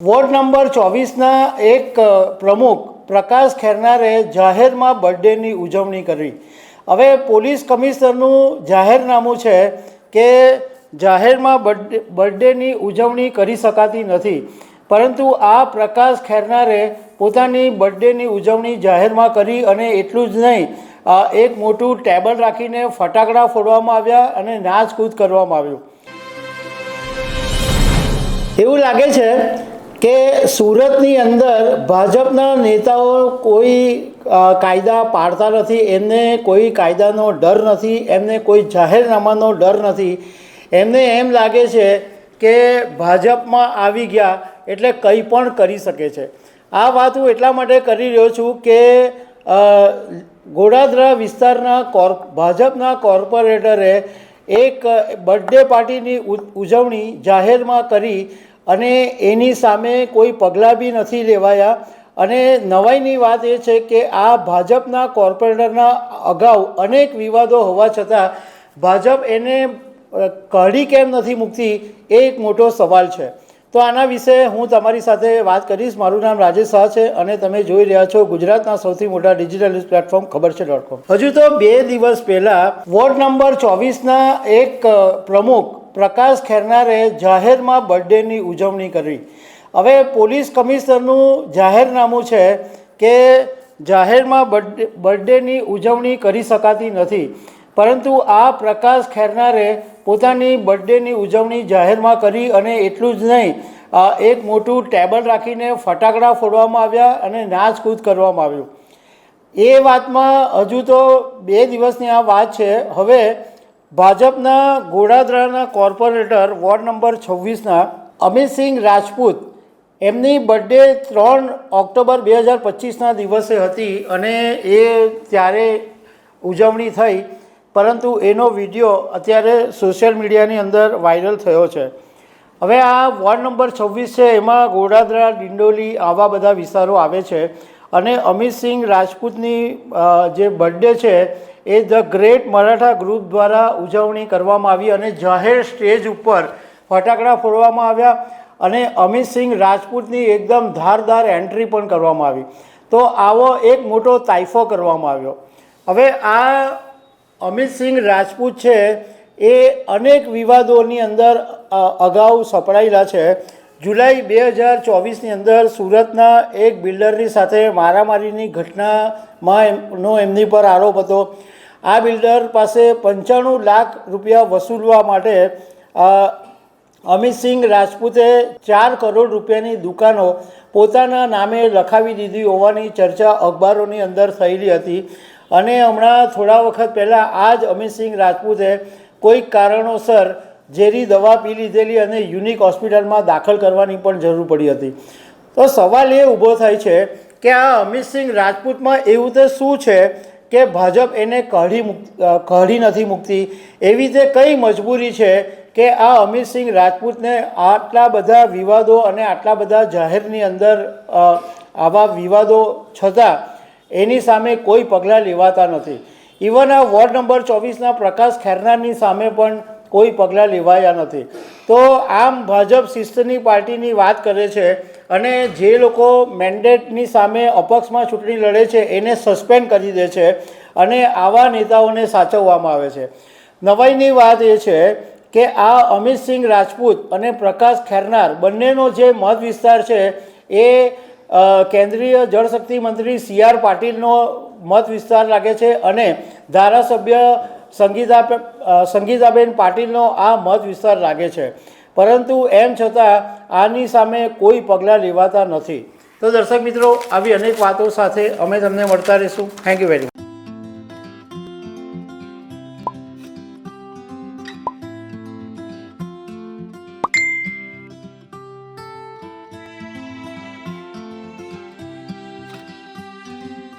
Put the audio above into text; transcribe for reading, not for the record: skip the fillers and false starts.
Ward number 24ના એક પ્રમુખ પ્રકાશ ખેરનારે જાહેરમાં બર્થડેની ઉજવણી કરી। હવે પોલીસ કમિશનરનું જાહેરનામું છે કે જાહેરમાં બર્થડેની ઉજવણી કરી શકાતી નથી, પરંતુ આ પ્રકાશ ખેરનારે પોતાની બર્થડેની ઉજવણી જાહેરમાં કરી અને એટલું જ નહીં, એક મોટું ટેબલ રાખીને ફટાકડા ફોડવામાં આવ્યા અને નાચકૂદ કરવામાં આવ્યું। એવું લાગે છે કે સુરતની અંદર ભાજપના નેતાઓ કોઈ કાયદા પાળતા નથી, એમને કોઈ કાયદાનો ડર નથી, એમને કોઈ જાહેરનામાનો ડર નથી। એમને એમ લાગે છે કે ભાજપમાં આવી ગયા એટલે કંઈ પણ કરી શકે છે। આ વાત હું એટલા માટે કરી રહ્યો છું કે ગોડાદરા વિસ્તારના ભાજપના કોર્પોરેટરે એક બર્થડે પાર્ટીની ઉજવણી જાહેરમાં કરી અને એની સામે કોઈ પગલાં બી નથી લેવાયા। અને નવાઈની વાત એ છે કે આ ભાજપના કોર્પોરેટરના અગાઉ અનેક વિવાદો હોવા છતાં ભાજપ એને કાઢી કેમ નથી મૂકતી, એ એક મોટો સવાલ છે। તો આના વિશે હું તમારી સાથે વાત કરીશ। મારું નામ રાજેશ શાહ છે અને તમે જોઈ રહ્યા છો ગુજરાતના સૌથી મોટા ડિજિટલ ન્યૂઝ પ્લેટફોર્મ ખબરછે.com। હજુ તો 2 દિવસ પહેલાં વોર્ડ નંબર 24ના એક પ્રમુખ પ્રકાશ ખેરનારે જાહેરમાં બર્થડેની ઉજવણી કરી। હવે પોલીસ કમિશનરનું જાહેરનામું છે કે જાહેરમાં બર્થડેની ઉજવણી કરી શકાતી નથી, પરંતુ આ પ્રકાશ ખેરનારે પોતાની બર્થડેની ઉજવણી જાહેરમાં કરી અને એટલું જ નહીં, એક મોટું ટેબલ રાખીને ફટાકડા ફોડવામાં આવ્યા અને નાચકૂદ કરવામાં આવ્યું। એ વાતમાં હજુ તો 2 દિવસની આ વાત છે। હવે ભાજપના ગોડાદરાના કોર્પોરેટર વોર્ડ નંબર 26ના અમિતસિંહ રાજપૂત, એમની બર્થડે 3 ઓક્ટોબર 2025ના દિવસે હતી અને એ ત્યારે ઉજવણી થઈ, પરંતુ એનો વિડીયો અત્યારે સોશિયલ મીડિયાની અંદર વાયરલ થયો છે। હવે આ વોર્ડ નંબર 26 છે, એમાં ગોડાદરા, ડિંડોલી આવા બધા વિસ્તારો આવે છે અને અમિતસિંહ રાજપૂતની જે બર્થડે છે એ ધ ગ્રેટ મરાઠા ગ્રુપ દ્વારા ઉજવણી કરવામાં આવી અને જાહેર સ્ટેજ ઉપર ફટાકડા ફોડવામાં આવ્યા અને અમિતસિંહ રાજપૂતની એકદમ ધારદાર એન્ટ્રી પણ કરવામાં આવી। તો આવો એક મોટો તાઇફો કરવામાં આવ્યો। હવે આ અમિતસિંહ રાજપૂત છે એ અનેક વિવાદોની અંદર અગાઉ સપડાયેલા છે। જુલાઈ 2024ની અંદર સુરતના એક બિલ્ડરની સાથે મારામારીની ઘટનામાં એમની પર આરોપ હતો। આ બિલ્ડર પાસે 95 લાખ રૂપિયા વસૂલવા માટે અમિતસિંહ રાજપૂતે 4 કરોડ રૂપિયાની દુકાનો પોતાના નામે લખાવી દીધી હોવાની ચર્ચા અખબારોની અંદર થયેલી હતી। અને હમણાં થોડા વખત પહેલાં આ જ અમિતસિંહ રાજપૂતે કોઈક કારણોસર ઝેરી દવા પી લીધેલી અને યુનિક હોસ્પિટલમાં દાખલ કરવાની પણ જરૂર પડી હતી। તો સવાલ એ ઊભો થાય છે કે આ અમિતસિંહ રાજપૂતમાં એવું તો શું છે કે ભાજપ એને કાઢી નથી મૂકતી? એવી રીતે કઈ મજબૂરી છે કે આ અમિતસિંહ રાજપૂતને આટલા બધા વિવાદો અને આટલા બધા જાહેરની અંદર આવા વિવાદો છતાં એની સામે કોઈ પગલાં લેવાતા નથી? ઇવન આ વોર્ડ નંબર 24ના પ્રકાશ ખેરનારની સામે પણ કોઈ પગલાં લેવાયા નથી। તો આમ ભાજપ શિસ્તની પાર્ટીની વાત કરે છે અને જે લોકો મેન્ડેટની સામે અપક્ષમાં ચૂંટણી લડે છે એને સસ્પેન્ડ કરી દે છે અને આવા નેતાઓને સાચવવામાં આવે છે। નવાઈની વાત એ છે કે આ અમિતસિંહ રાજપૂત અને પ્રકાશ ખેરનાર બંનેનો જે મત વિસ્તાર છે એ કેન્દ્રીય જળશક્તિ મંત્રી CR પાટીલનો મત વિસ્તાર લાગે છે અને ધારાસભ્ય સંગીતાબેન પાટીલનો આ મત વિસ્તાર લાગે છે, પરંતુ એમ છતાં આની સામે કોઈ પગલાં લેવાતા નથી। તો દર્શક મિત્રો, આવી અનેક વાતો સાથે અમે તમને મળતા રહીશું। Thank you very much.